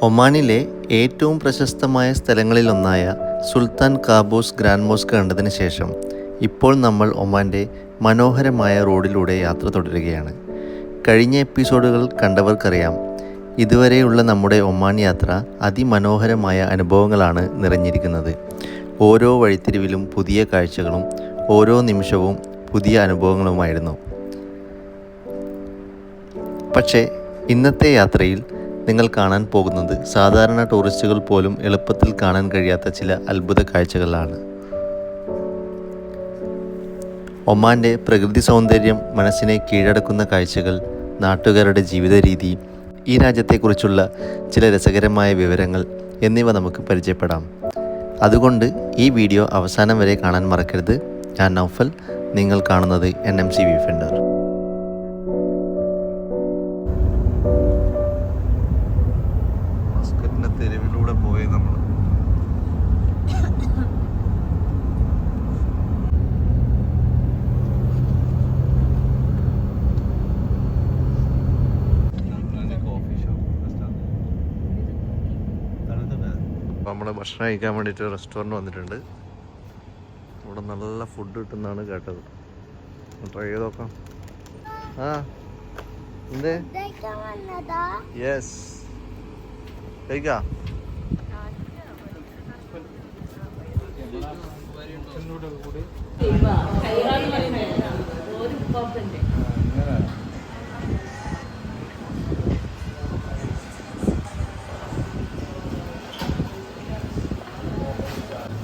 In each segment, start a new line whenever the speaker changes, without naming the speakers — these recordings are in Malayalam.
ഒമാനിലെ ഏറ്റവും പ്രശസ്തമായ സ്ഥലങ്ങളിലൊന്നായ സുൽത്താൻ കാബൂസ് ഗ്രാൻഡ് മോസ്ക് കണ്ടതിന് ശേഷം ഇപ്പോൾ നമ്മൾ ഒമാൻ്റെ മനോഹരമായ റോഡിലൂടെ യാത്ര തുടരുകയാണ്. കഴിഞ്ഞ എപ്പിസോഡുകൾ കണ്ടവർക്കറിയാം, ഇതുവരെയുള്ള നമ്മുടെ ഒമാൻ യാത്ര അതിമനോഹരമായ അനുഭവങ്ങളാണ് നിറഞ്ഞിരിക്കുന്നത്. ഓരോ വഴിത്തിരിവിലും പുതിയ കാഴ്ചകളും ഓരോ നിമിഷവും പുതിയ അനുഭവങ്ങളുമായിരുന്നു. പക്ഷേ ഇന്നത്തെ യാത്രയിൽ നിങ്ങൾ കാണാൻ പോകുന്നത് സാധാരണ ടൂറിസ്റ്റുകൾ പോലും എളുപ്പത്തിൽ കാണാൻ കഴിയാത്ത ചില അത്ഭുത കാഴ്ചകളാണ്. ഒമാൻ്റെ പ്രകൃതി സൗന്ദര്യം, മനസ്സിനെ കീഴടക്കുന്ന കാഴ്ചകൾ, നാട്ടുകാരുടെ ജീവിത രീതി, ഈ രാജ്യത്തെക്കുറിച്ചുള്ള ചില രസകരമായ വിവരങ്ങൾ എന്നിവ നമുക്ക് പരിചയപ്പെടാം. അതുകൊണ്ട് ഈ വീഡിയോ അവസാനം വരെ കാണാൻ മറക്കരുത്. ഞാൻ നൗഫൽ, നിങ്ങൾ കാണുന്നത് NMC Viewfinder. തെരുവിലൂടെ പോയി നമ്മൾ നമ്മള് ഭക്ഷണം കഴിക്കാൻ വേണ്ടിയിട്ട് റെസ്റ്റോറൻറ്റ് വന്നിട്ടുണ്ട്. ഇവിടെ നല്ല ഫുഡ് കിട്ടുന്നതാണ് കേട്ടത്. ട്രൈ ചെയ്ത് നോക്കാം. ആ എന്തേ? യെസ്, കഴിക്കാം.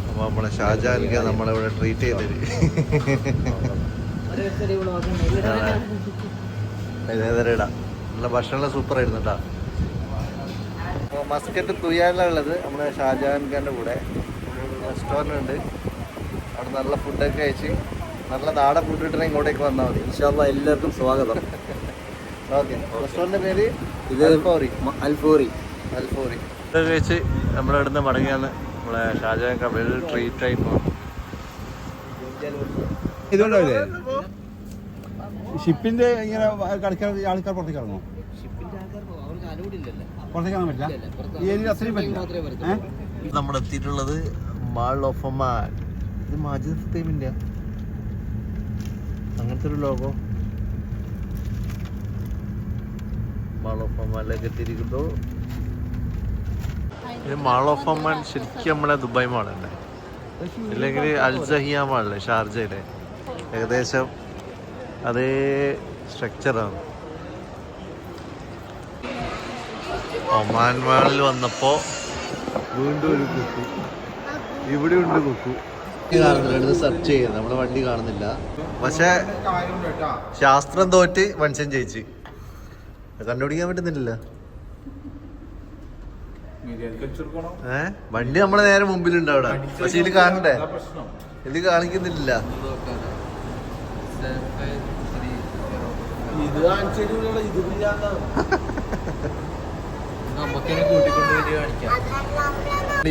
അപ്പൊ നമ്മളെ ഷാജഹാനിക്ക് നമ്മളിവിടെ ട്രീറ്റ് ചെയ്തത് നല്ല ഭക്ഷണം സൂപ്പർ ആയിരുന്നു കേട്ടോ. അപ്പോൾ മസ്കറ്റ് തുയാലുള്ളത് നമ്മുടെ ഷാജഹാൻ ഖാൻ്റെ കൂടെ റെസ്റ്റോറൻ്റ് ഉണ്ട്. അവിടെ നല്ല ഫുഡൊക്കെ കഴിച്ച് നല്ല നാടൻ ഫുഡ് കിട്ടണ ഇങ്ങോട്ടേക്ക് വന്നാൽ മതി.
ഇൻഷാല്ലാ എല്ലാവർക്കും സ്വാഗതം.
ഓക്കെ, റെസ്റ്റോറൻറ്റിൻ്റെ പേര്
ഇത് അൽഫോറി.
ഫുഡ് കഴിച്ച് നമ്മളിവിടുന്ന് മടങ്ങിയാണ് നമ്മളെ ഷാജഹാൻ ഖാൻ വെൽ ട്രീറ്റ് ആയിരുന്നു.
ഇതുകൊണ്ടല്ലേ ഷിപ്പിന്റെ ഇങ്ങനെ കളിക്കാൻ ആൾക്കാർ പുറത്തേക്ക് ഇറങ്ങുമോ? പുറത്തേക്ക് ഇറങ്ങാൻ പറ്റില്ല, ഈ ഏരിയ അത്രയും പറ്റില്ല.
നമ്മൾ എത്തിയിട്ടുള്ളത് മാൾ ഓഫ് ഒമാൻ. ഇത് മാജിദ് ടൈമിൻ്റെ അങ്ങനത്തെ ഒരു ലോഗോ. മാൾ ഓഫ് ഒമാനിലേക്ക് എത്തിയിരിക്കുന്നു. ഇത് മാൾ ഓഫ് ഒമാൻ ശരിക്കും നമ്മളെ ദുബായ് മാളല്ലേ, ഇല്ലെങ്കിൽ അൽസഹിയ മാളല്ലേ ഷാർജയിലെ, ഏകദേശം അതേ സ്ട്രക്ചറാണ്. ഒമാൻ മാളിൽ വന്നപ്പോൾ വീണ്ടും ഒരു കുക്കു, ഇവിടെ ഉണ്ട് കുക്കു. കാണുന്നില്ല, സെർച്ച് ചെയ്യുന്നത് നമ്മളെ വണ്ടി കാണുന്നില്ല. പക്ഷെ ശാസ്ത്രം തോറ്റ് മനുഷ്യൻ ജയിച്ച്, കണ്ടുപിടിക്കാൻ പറ്റുന്നില്ല. വണ്ടി നമ്മളെ നേരെ മുമ്പിലുണ്ട് അവിടെ, പക്ഷെ ഇത് കാണണ്ടേ, ഇത് കാണിക്കുന്നില്ല.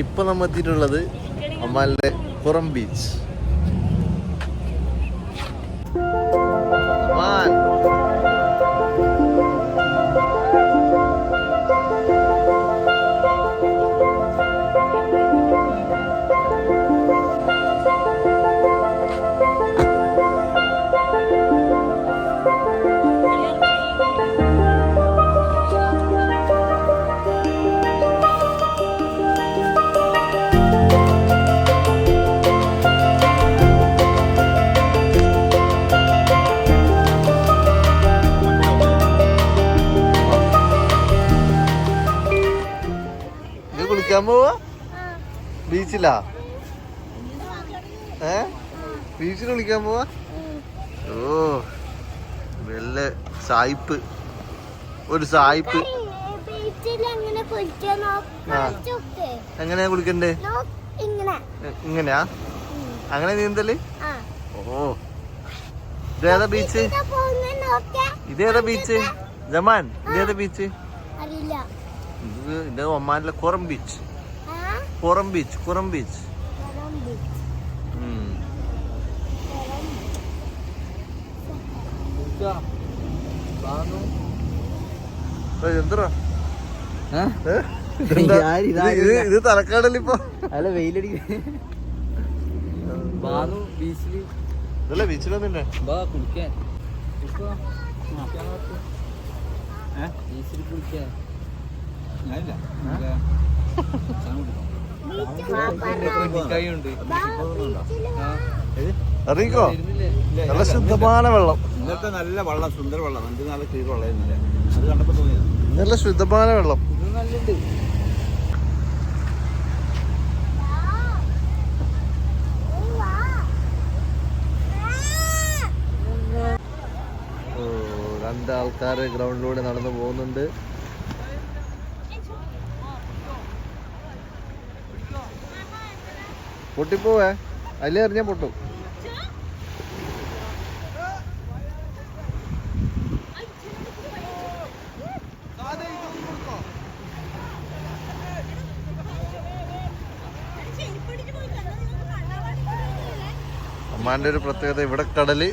ഇപ്പൊ നമ്മ എത്തിയിട്ടുള്ളത് ഒമാനിലെ ഖുറം ബീച്ച്. കുളിക്കാൻ പോവാ ബീച്ചിലാ? ബീച്ചിൽ കുളിക്കാൻ പോവാ? ഓ വല്ല സായിപ്പ്, ഒരു സായിപ്പ്. എങ്ങനെയാ കുളിക്കണ്ടേ? ഇങ്ങനെയാ? അങ്ങനെ നീന്തല്? ഓ, ഇതേതാ ബീച്ച്? ഇതേതാ ബീച്ച് ജമാൻ? ഇതേതാ ബീച്ച്? ഇത് ഒമാനിലെ ഖുറം ബീച്ച്. എന്താ ഇത് തലക്കാടല്ലിപ്പോ
അല്ല വെയിലടി ബാനു ബീച്ചില്
ഇതല്ലേ ബീച്ചിലൊന്നുമില്ലേ
ബാ കുളിക്കാൻ ബീച്ചിൽ കുളിക്കാൻ
അറിയിക്കോ നല്ല ശുദ്ധമായ വെള്ളം,
ഇന്നത്തെ നല്ല വെള്ളം, സുന്ദര വെള്ളം, നല്ല ക്ലീൻ വെള്ളം. അത് കണ്ടപ്പോ തോന്നിയത്
നല്ല ശുദ്ധമായ വെള്ളം.
ഇത് നല്ലുണ്ട്.
രണ്ടാൾക്കാര് ഗ്രൗണ്ടിലൂടെ നടന്നു പോകുന്നുണ്ട്. പൊട്ടിപ്പോവേ, അതിലേ എറിഞ്ഞാ പൊട്ടും. ഒമാന്റെ ഒരു പ്രത്യേകത, ഇവിടെ കടല്,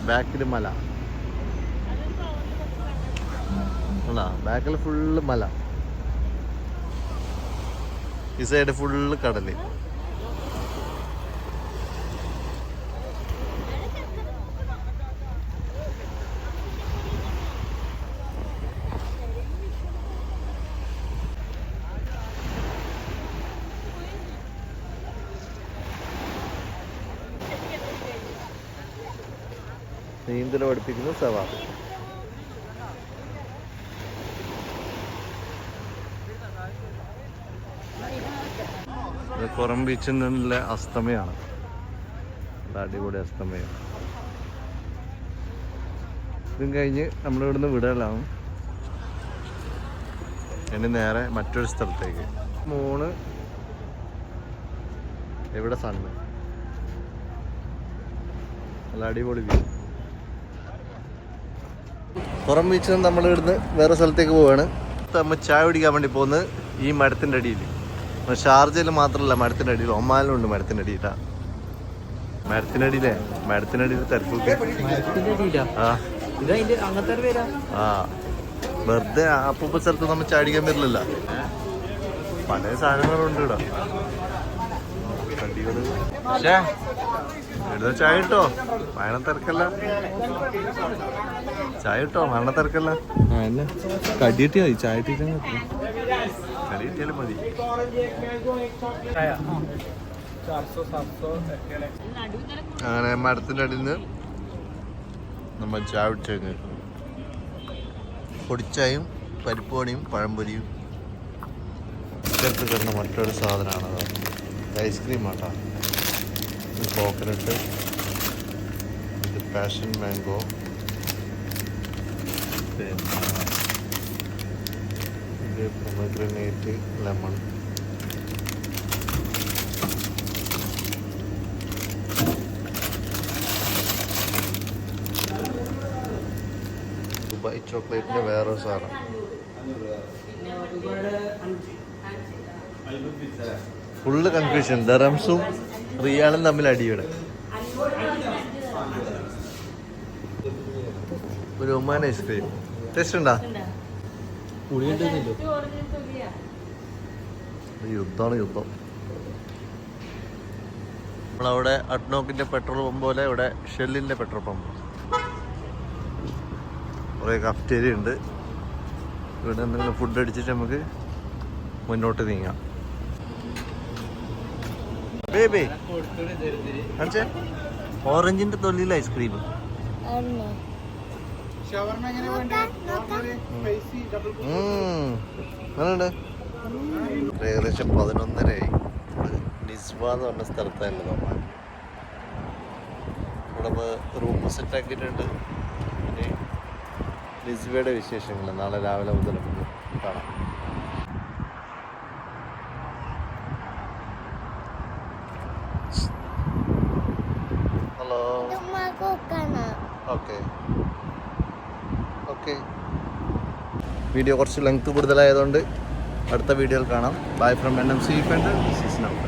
ബാക്കിൽ മല. അല്ല, ബാക്കിൽ ഫുള്ള് മല, ഈ സൈഡ് ഫുള്ള് കടല്. നീന്തൽ പഠിപ്പിക്കുന്ന സവാർ. കുറം ബീച്ചിൽ നിന്നുള്ള അസ്തമയാണ്. അടിപൊളി അസ്തമയം. ഇതും കഴിഞ്ഞ് നമ്മളിവിടുന്ന് വിടലാവും. ഇനി നേരെ മറ്റൊരു സ്ഥലത്തേക്ക്. മൂന്ന് എവിടെ സണ്ണ്, നല്ല അടിപൊളി വ്യൂ. പുറം ബീച്ചിൽ നിന്ന് നമ്മൾ ഇവിടുന്ന് വേറെ സ്ഥലത്തേക്ക് പോവാണ്. നമ്മൾ ചായ കുടിക്കാൻ വേണ്ടി പോകുന്നത് ഈ മരത്തിൻ്റെ അടിയിൽ. ഷാർജയിൽ മാത്രമല്ല, മരത്തിൻ്റെ അടിയിൽ, ഒമാനിലും ഉണ്ട് മരത്തിൻ്റെ അടിയിലാ. മരത്തിനടിയിൽ തിരക്കൊക്കെ. ആ വെറുതെ അപ്പൂപ്പ സ്ഥലത്ത് നമ്മൾ ചാടിക്കാൻ പറ്റില്ലല്ലോ. പല സാധനങ്ങളുണ്ട് ഇവിടെ. കടികള്. എഴുതാ ചായ ഇട്ടോ, മഴ തിരക്കല്ല. ചായ ഇട്ടോ, മഴ തിരക്കല്ല.
കടിയിട്ടാ മതി, ചായ
കടി കിട്ടിയാലും മതി. അങ്ങനെ മരത്തിൻ്റെ അടിയിൽ നിന്ന് നമ്മൾ ചായ കുടിച്ചു. പൊടിച്ചായും പരിപ്പുവണിയും പഴംപൊരിയും ചേർത്ത് കിടന്ന മറ്റൊരു സാധനമാണ് ഐസ്ക്രീം ആട്ടാ. ഇത് കോക്കനട്ട്, ഇത് പാഷൻ മാംഗോ, പിന്നെ ഇത് പൊമഗ്രനേറ്റ് ലെമൺ. ദുബായ് ചോക്ലേറ്റിൻ്റെ വേറൊരു സാധനം. Full confusion. ദറംസും റിയാലും തമ്മിൽ അടിയുടെ. ഒരു ഒമാൻ ഐസ്ക്രീം ടേസ്റ്റ് ഉണ്ടാ? യുദ്ധമാണ് യുദ്ധം. നമ്മളവിടെ അഡ്നോക്കിൻ്റെ പെട്രോൾ പമ്പ് പോലെ ഇവിടെ ഷെല്ലിൻ്റെ പെട്രോൾ പമ്പ്. കുറേ കഫ്റ്റേരിയ ഉണ്ട്. ഇവിടെ എന്തെങ്കിലും ഫുഡ് അടിച്ചിട്ട് നമുക്ക് മുന്നോട്ട് നീങ്ങാം. ബേബി കാണിച്ചേ, ഓറഞ്ചിൻ്റെ തൊല്ലിയിൽ ഐസ്ക്രീം. ഏകദേശം 11:30 നിസ്വ എന്ന് പറഞ്ഞ സ്ഥലത്തായിരുന്നു നമ്മൾ. ഇവിടെ റൂം സെറ്റ് ആക്കിയിട്ടുണ്ട്. പിന്നെ നിസ്വയുടെ വിശേഷങ്ങൾ നാളെ രാവിലെ മുതൽ നമുക്ക് കാണാം. ഹലോ. Okay okay. വീഡിയോ കുറച്ച് ലെങ്ത് കൂടുതലായതുകൊണ്ട് അടുത്ത വീഡിയോയിൽ കാണാം. Bye from NMC Defender. This is Navka.